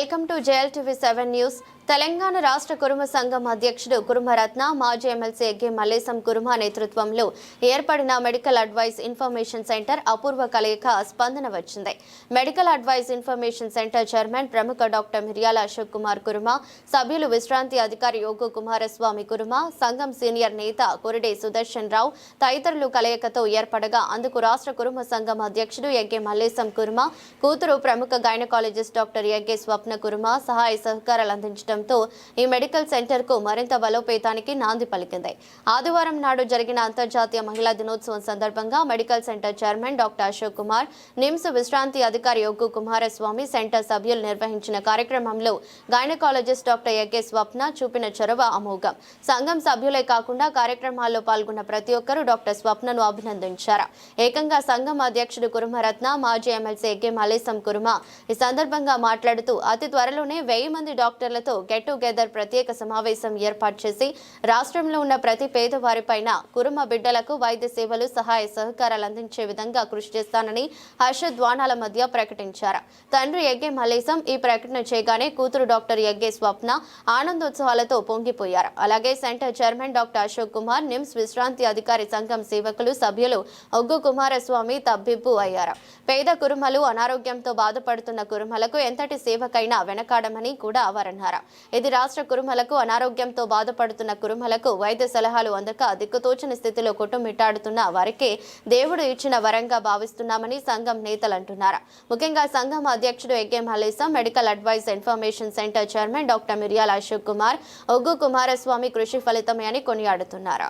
Welcome to JLTV7 news. Telangana రాష్ట్ర కురుమ సంఘం అధ్యక్షుడు కురుమరత్న, మాజీ ఎమ్మెల్సీ ఎగ్గే మల్లేశం కురుమ నేతృత్వంలో ఏర్పడిన మెడికల్ అడ్వైస్ ఇన్ఫర్మేషన్ సెంటర్ అపూర్వ కలయిక స్పందన వచ్చింది. Medical advice information centre chairman ప్రముఖ డాక్టర్ మిర్యాల అశోక్ కుమార్ కురుమ, సభ్యులు విశ్రాంతి అధికారి యోగు కుమారస్వామి కురుమ, సంఘం సీనియర్ నేత కొరిడే సుదర్శన్ రావు తదితరులు కలయికతో ఏర్పడగా అందుకు రాష్ట్ర కురుమ సంఘం అధ్యక్షుడు ఎగ్గే మల్లేశం కురుమ కూతురు ప్రముఖ గైనకాలజిస్ట్ డాక్టర్ ఎగ్గే స్వప్న కురుమ సహాయ సహకారాలు అందించడంతో ఈ మెడికల్ సెంటర్ కు మరింత బలోపేతానికి నాంది పలికింది. ఆదివారం నాడు జరిగిన అంతర్జాతీయ మహిళా దినోత్సవం సందర్భంగా medical centre chairman doctor Ashok Kumar, NIMS విశ్రాంతి అధికారి యోగు కుమారస్వామి సెంటర్ సభ్యులు నిర్వహించిన కార్యక్రమంలో గైనకాలజిస్ట్ డాక్టర్ ఎగ్గే స్వప్న చూపిన చొరవ అమోఘం. సంఘం సభ్యులే కాకుండా కార్యక్రమాల్లో పాల్గొన్న ప్రతి ఒక్కరూ డాక్టర్ స్వప్నను అభినందించారు. ఏకంగా సంఘం అధ్యక్షుడు కురుమరత్న, మాజీ ఎమ్మెల్సీ ఎగ్గే మల్లేశం కురుమ ఈ సందర్భంగా మాట్లాడుతూ అతి త్వరలోనే 1000 మంది డాక్టర్లతో గెట్ టుగెదర్ ప్రత్యేక సమావేశం ఏర్పాటు చేసి రాష్ట్రంలో ఉన్న ప్రతి పేదవారిపైన కురుమ బిడ్డలకు వైద్య సేవలు, సహాయ సహకారాలు అందించే విధంగా కృషి చేస్తానని హర్షధ్వానాల మధ్య ప్రకటించారు. తండ్రి ఎగ్గే మల్లేశం ఈ ప్రకటన చేయగానే కూతురు డాక్టర్ ఎగ్గే స్వప్న ఆనందోత్సవాలతో పొంగిపోయారు. అలాగే centre chairman doctor Ashok Kumar, NIMS విశ్రాంతి అధికారి సంఘం సేవకులు, సభ్యులు ఒగ్గు కుమారస్వామి తబ్బిబ్బు అయ్యారు. పేద కురుమలు, అనారోగ్యంతో బాధపడుతున్న కురుమలకు ఎంతటి సేవకైనా వెనకాడమని కూడా వారన్నారు. ఇది రాష్ట్ర కురుమలకు, అనారోగ్యంతో బాధపడుతున్న కురుమలకు వైద్య సలహాలు అందక దిక్కుతోచని స్థితిలో కొట్టుమిట్టాడుతున్న వారికి దేవుడు ఇచ్చిన వరంగా భావిస్తున్నామని సంఘం నేతలు అంటున్నారు. ముఖ్యంగా సంఘం అధ్యక్షుడు Egge Mallesham, medical advice information centre chairman doctor Miryala Ashok Kumar, Oggu Kumaraswamy కృషి ఫలితమే అని కొనియాడుతున్నారు.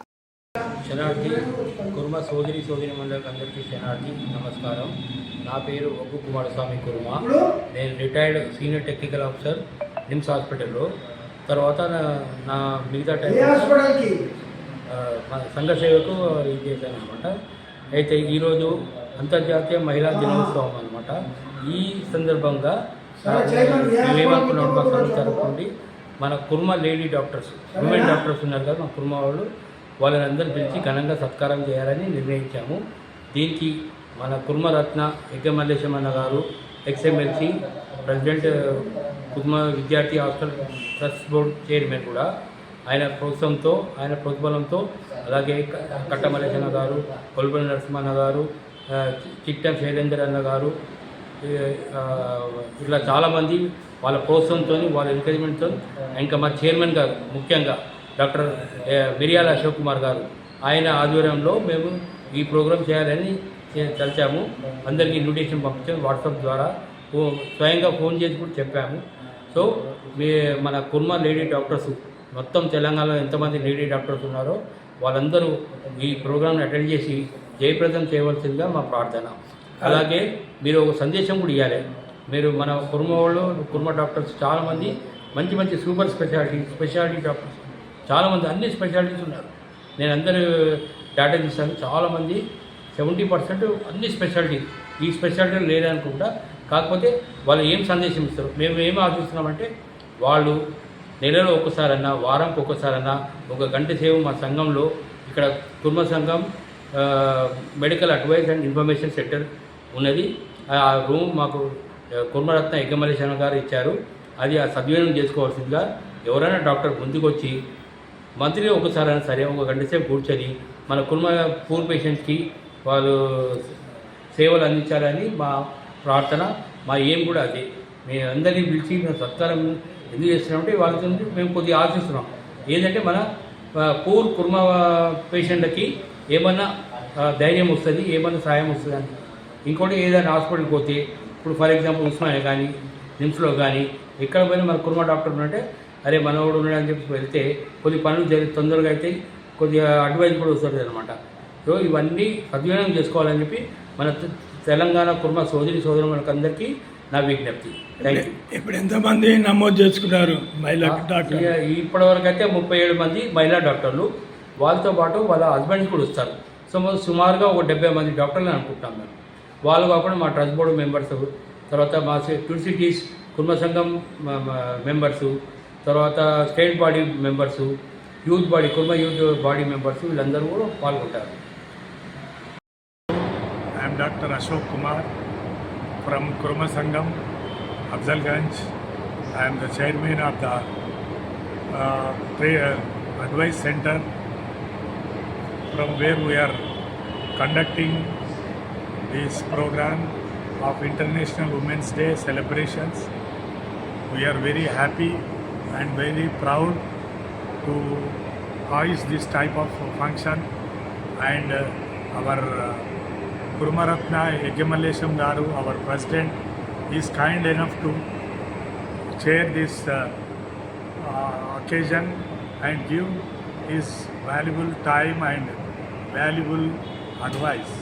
శనార్థి కుర్మ సోదరి మండలికి అందరికీ శనార్థి నమస్కారం. నా పేరు ఒగ్గు కుమారస్వామి కుర్మ. నేను retired senior technical officer NIMS హాస్పిటల్లో. తర్వాత నా మిగతా టైం సంఘ సేవకు ఇది చేశాను అనమాట. అయితే ఈరోజు అంతర్జాతీయ మహిళా దినోత్సవం అనమాట. ఈ సందర్భంగా మేమేమనుకున్నాం, మా సంఘ తరఫుండి మన కుర్మ లేడీ డాక్టర్స్, ఉమెన్ డాక్టర్స్ ఉన్నారు కదా మా కుర్మ వాళ్ళని అందరూ పిలిచి ఘనంగా సత్కారం చేయాలని నిర్ణయించాము. దీనికి మన కుర్మరత్న ఎగ్గే మల్లేశం అన్న గారు, ఎక్స్ఎమ్మెల్సీ, ప్రెసిడెంట్ కుర్మ విద్యార్థి హాస్టల్ ట్రస్ట్ బోర్డ్ చైర్మన్ కూడా, ఆయన ప్రోత్సాహంతో, ఆయన ప్రోద్బలంతో, అలాగే కట్ట మల్లేశన్న గారు, కొల్బల్ నరసింహన్న గారు, చిట్టం శైలేందర్ అన్న గారు, ఇట్లా చాలామంది వాళ్ళ ప్రోత్సాహంతో, వాళ్ళ ఎంకరేజ్మెంట్తో, ఇంకా మా చైర్మన్ గారు ముఖ్యంగా డాక్టర్ మిర్యాల అశోక్ కుమార్ గారు, ఆయన ఆధ్వర్యంలో మేము ఈ ప్రోగ్రాం చేయాలని తలిచాము. అందరికీ ఇన్విటేషన్ పంపించాము వాట్సాప్ ద్వారా, స్వయంగా ఫోన్ చేసి కూడా చెప్పాము. సో మన కుర్మ లేడీ డాక్టర్స్ మొత్తం తెలంగాణలో ఎంతమంది లేడీ డాక్టర్స్ ఉన్నారో వాళ్ళందరూ ఈ ప్రోగ్రాంని అటెండ్ చేసి జయప్రదం చేయవలసిందిగా మా ప్రార్థన. అలాగే మీరు ఒక సందేశం కూడా ఇవ్వాలి. మీరు మన కుర్మ వాళ్ళు, కుర్మ డాక్టర్స్ చాలామంది మంచి సూపర్ స్పెషాలిటీ డాక్టర్స్ చాలామంది, అన్ని స్పెషాలిటీస్ ఉన్నారు. నేను అందరూ డేటా తీశాను. చాలామంది 70% అన్ని స్పెషాలిటీస్, ఈ స్పెషాలిటీలు లేదనుకుంటా. కాకపోతే వాళ్ళు ఏం సందేశం ఇస్తారు, మేము ఏం ఆశిస్తున్నామంటే వాళ్ళు నెలలో ఒక్కసారన్నా, వారంకి ఒక్కసారన్నా ఒక గంట సేపు మా సంఘంలో, ఇక్కడ కుర్మ సంఘం medical advice and information centre ఉన్నది. ఆ రూమ్ మాకు కుర్మరత్న ఎగ్గే మల్లేశం గారు ఇచ్చారు. అది ఆ సద్వినియోగం చేసుకోవాల్సిందిగా ఎవరైనా డాక్టర్ ముందుకు వచ్చి మంత్లీ ఒకసారైనా సరే ఒక గంట సేపు కూర్చొని మన కుర్మ పూర్ పేషెంట్స్కి వాళ్ళు సేవలు అందించాలని మా ప్రార్థన, మా ఏం కూడా అదే. మేము అందరినీ పిలిచి మేము సత్కారం ఎందుకు చేస్తున్నామంటే వాళ్ళతో మేము కొద్దిగా ఆశిస్తున్నాం. ఏంటంటే మన పూర్ కుర్మ పేషెంట్లకి ఏమన్నా ధైర్యం వస్తుంది, ఏమన్నా సాయం వస్తుంది అని. ఇంకోటి ఏదైనా హాస్పిటల్కి పోతే, ఇప్పుడు ఫర్ ఎగ్జాంపుల్ ఉస్మానియా కానీ, నిమ్స్లో కానీ ఎక్కడ పోయినా మన కుర్మ డాక్టర్ ఉన్నట్టే, అరే మనవాడు ఉన్నాడని చెప్పి వెళ్తే కొన్ని పనులు తొందరగా అయితే కొద్దిగా అడ్వైజ్ కూడా వస్తుంది అనమాట. సో ఇవన్నీ సద్వినియోగం చేసుకోవాలని చెప్పి మన తెలంగాణ కుర్మ సోదరులకు అందరికీ నా విజ్ఞప్తి. Thank you. ఇప్పుడు ఎంతమంది నమోదు చేసుకున్నారు మహిళా డాక్టర్? ఇప్పటివరకు అయితే 37 మంది మహిళా డాక్టర్లు, వాళ్ళతో పాటు వాళ్ళ హస్బెండ్స్ కూడా వస్తారు. సో సుమారుగా ఒక 70 మంది డాక్టర్లు అనుకుంటున్నాం మేము. వాళ్ళు కాకుండా మా ట్రస్ట్ బోర్డు మెంబర్స్, తర్వాత మా ట్విన్ సిటీస్ కుర్మ సంఘం మెంబర్సు, తర్వాత state body members, youth body, Kurma youth body members, వీళ్ళందరూ కూడా పాల్గొంటారు. I'm doctor Ashok Kumar from Kurma సంఘం, Afzalgunj. I am the chairman of the Advice Center, from where we are conducting this program of International Women's Day celebrations. We are very happy and very proud to hoist this type of function, and our Kurumaratna Yajnamalesham Garu, our president, is kind enough to chair this occasion and give his valuable time and valuable advice.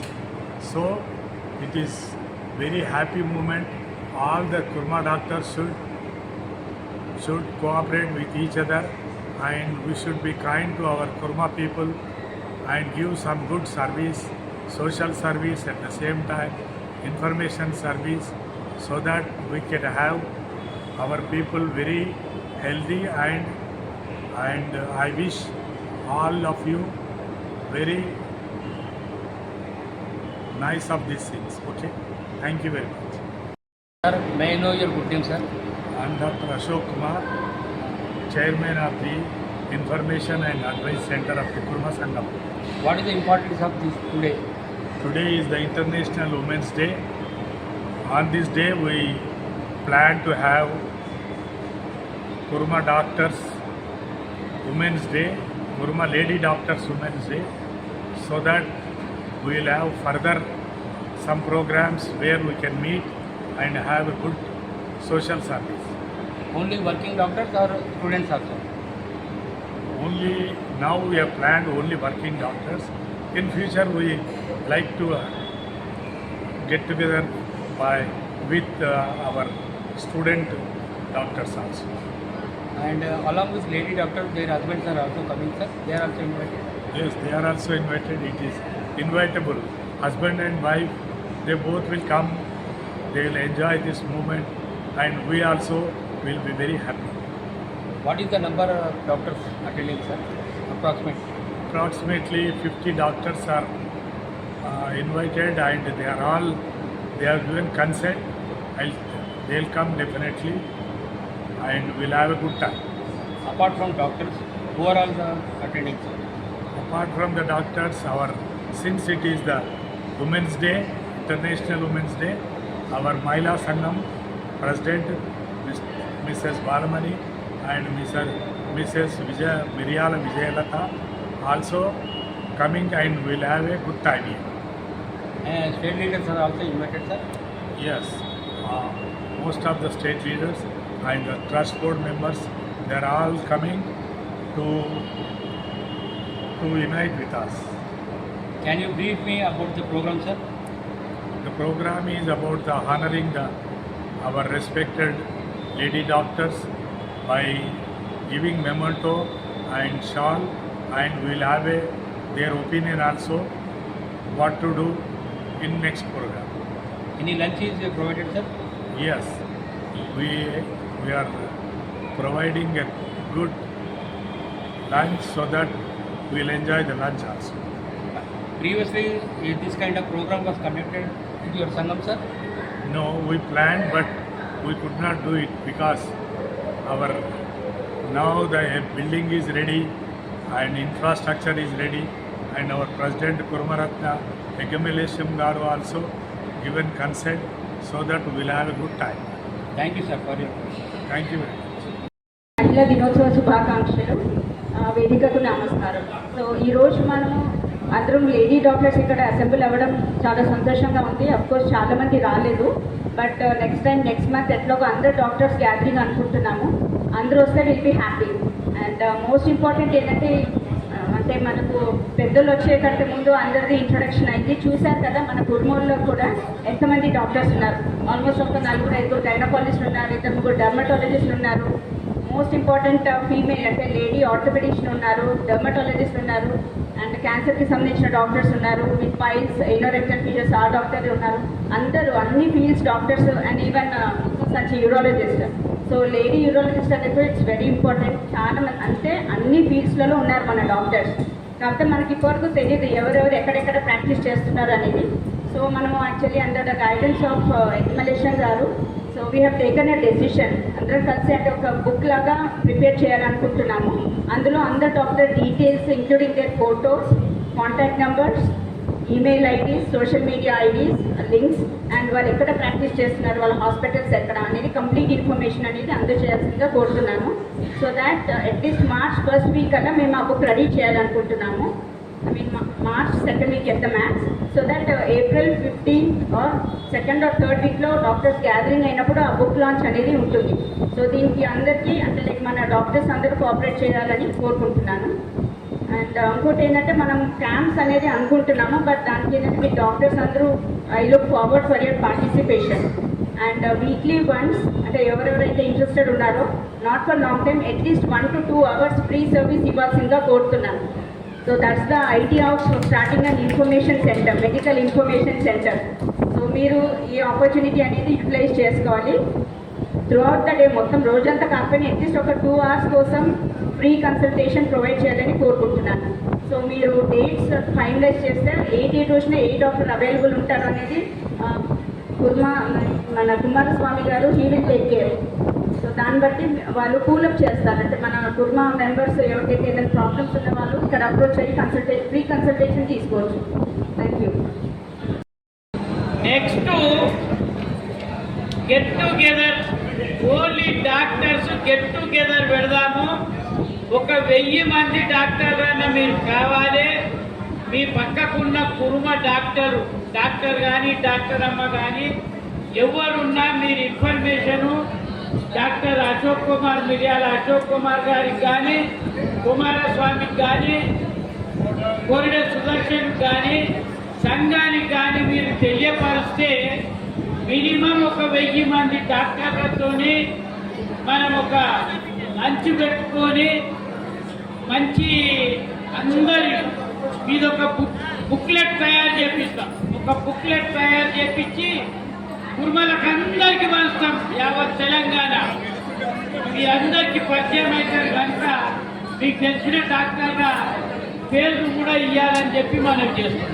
So it is very happy moment. All the Kurma doctors should cooperate with each other, and we should be kind to our Kurma people and give some good service, social service, at the same time information service, so that we can have our people very healthy, and I wish all of you very nice of these things. Okay, thank you very much. Sir, may I know your good name, sir? I am Dr. Ashok Kumar, chairman of the Information and Advice Center of the Kurma Sangam. What is the importance of this today? Today is the International Women's Day. On this day, we plan to have Kurma Doctors Women's Day, Kurma Lady Doctors Women's Day, so that we will have further some programs where we can meet and have a good social service. Only working doctors or students also? Only now we have planned only working doctors. In future, we like to get together with our student doctors also. And along with lady doctors, their husbands are also coming, sir. They are also invited. Yes, they are also invited. It is invitable. Husband and wife, they both will come. They will enjoy this moment, and we also will be very happy. What is the number of doctors attending, sir? Approximately. Approximately 50 doctors are invited, and they have given consent. They'll come definitely, and we'll have a good time. Apart from doctors, who are all the attending, sir? Apart from the doctors, since it is the Women's Day, International Women's Day, our Mahila Sangam President, Mrs. Balamani, and Mrs. Miryala Vijayalata also coming, and we'll have a good time here. And state leaders are also invited, sir? Yes, most of the state leaders and the trust board members, they are all coming to unite with us. Can you brief me about the program, sir? The program is about honoring our respected lady doctors by giving memento and shawl, and we will have their opinion also what to do in next program. Any lunch is provided, sir? Yes, we are providing a good lunch, so that we will enjoy the lunch also. Previously, this kind of program was conducted at your Sangam, sir? No, we planned, but we could not do it because now the building is ready and infrastructure is ready, and our President Kurumaratna Yajnamalesham Garu also given consent, so that we will have a good time. Thank you, sir, for your Thank you very much. మహిళా దినోత్సవ శుభాకాంక్షలు. వేదికకు నమస్కారం. So ఈరోజు మనము అందరం lady doctors ఇక్కడ assembly అవ్వడం చాలా సంతోషంగా ఉంది. అఫ్కోర్స్ చాలామంది రాలేదు, బట్ నెక్స్ట్ మంత్ ఎట్లాగో అందరు డాక్టర్స్ గ్యాదరింగ్ అనుకుంటున్నాము. అందరూ వస్తే will be happy. And most important ఏంటంటే అంటే మనకు పెద్దలు వచ్చేటట్టు ముందు అందరిది ఇంట్రొడక్షన్ అయింది. చూశారు కదా మన కుర్మూరులో కూడా ఎంతమంది డాక్టర్స్ ఉన్నారు. ఆల్మోస్ట్ ఒక 4-5 గైనకాలజిస్టులు ఉన్నారు, 2-3 డర్మటాలజిస్టులు ఉన్నారు. మోస్ట్ ఇంపార్టెంట్ ఫీమేల్ అంటే లేడీ ఆర్థోపెడిక్స్ ఉన్నారు, డర్మటాలజిస్ట్ ఉన్నారు, అండ్ క్యాన్సర్కి సంబంధించిన డాక్టర్స్ ఉన్నారు, విత్ పైల్స్ ఎనోరెక్టల్ ఫీజర్స్ ఆ డాక్టర్లు ఉన్నారు. అందరూ అన్ని fields doctors, and even such urologist. So lady urologist అనేది ఇట్స్ వెరీ ఇంపార్టెంట్. చాలా మంది అంటే అన్ని ఫీల్డ్స్లలో ఉన్నారు మన డాక్టర్స్. కాకపోతే మనకి ఇప్పటివరకు తెలియదు ఎవరెవరు ఎక్కడెక్కడ ప్రాక్టీస్ చేస్తున్నారు అనేది. సో మనము actually under the guidance of ఎగ్మలేషన్ గారు, so we have taken a decision అందరం కలిసి అంటే ఒక బుక్ లాగా ప్రిపేర్ చేయాలనుకుంటున్నాము. అందులో అందరు doctor details including there photos, contact numbers, email IDs, social media IDs, links and వాళ్ళు ఎక్కడ ప్రాక్టీస్ చేస్తున్నారు, వాళ్ళ హాస్పిటల్స్ ఎక్కడ అనేది కంప్లీట్ ఇన్ఫర్మేషన్ అనేది అందజేయాల్సిందిగా కోరుతున్నాను. So that at least March first week అలా మేము ఆ బుక్ రెడీ చేయాలనుకుంటున్నాము. I mean March second week at the max, so that April 15th or second or third week లో డాక్టర్స్ గ్యాదరింగ్ అయినప్పుడు ఆ బుక్ లాంచ్ అనేది ఉంటుంది. సో దీనికి అందరికీ అంటే లైక్ మన డాక్టర్స్ అందరూ కోఆపరేట్ చేయాలని కోరుకుంటున్నాను. అండ్ ఇంకోటి ఏంటంటే మనం క్యాంప్స్ అనేది అనుకుంటున్నాము, బట్ దానికి ఏంటంటే మీ డాక్టర్స్ అందరూ I look forward for your participation. And weekly once అంటే ఎవరెవరైతే ఇంట్రెస్టెడ్ ఉన్నారో not for long time at least 1 to 2 hours free service ఇవ్వాల్సిందిగా కోరుతున్నాను. So that's the idea of starting an information centre, medical information centre. So మీరు ఈ opportunity అనేది utilise చేసుకోవాలి. Throughout the day మొత్తం రోజంతా కాకపోయినా అట్లీస్ట్ ఒక 2 hours కోసం ఫ్రీ కన్సల్టేషన్ ప్రొవైడ్ చేయాలని కోరుకుంటున్నాను. సో మీరు డేట్స్ ఫైనలైజ్ చేస్తే ఏ డేట్ వచ్చినా ఏ డాక్టర్ అవైలబుల్ ఉంటారు అనేది మన కుమారస్వామి గారు he will take care. So దాన్ని బట్టి వాళ్ళు కూలప్ చేస్తారు. అంటే మన కుర్మా మెంబర్స్ ఎవరికైతే ఏదైనా ప్రాబ్లమ్స్ ఉన్న వాళ్ళు ఇక్కడ అప్రోచ్ అయ్యి ఫ్రీ కన్సల్టేషన్ తీసుకోవచ్చు. Thank you. Next get together, only doctors get together పెడదాము. ఒక 1000 మంది డాక్టర్లన్నా మీరు కావాలి. మీ పక్కకున్న కుర్మ డాక్టర్ కానీ డాక్టర్ అమ్మ కానీ ఎవరున్నా మీరు ఇన్ఫర్మేషను డాక్టర్ అశోక్ కుమార్, మిర్యాల అశోక్ కుమార్ గారికి కానీ, కుమారస్వామికి కానీ, కోరిడ సుదర్శన్ కానీ, సంఘానికి కానీ మీరు తెలియపరిస్తే మినిమం ఒక 1000 మంది డాక్టర్లతోని మనం ఒక లంచ్ పెట్టుకొని మంచి అందరి మీద ఒక బుక్లెట్ తయారు చేపిస్తాం. ఒక బుక్లెట్ తయారు చేపించి కుర్మలకు అందరికీ పంచుతాం. యావత్ తెలంగాణ మీ అందరికీ పరిచయం అవుతారు కనుక మీకు తెలిసిన డాక్టర్గా పేర్లు కూడా ఇవ్వాలని చెప్పి మనం చేస్తాం.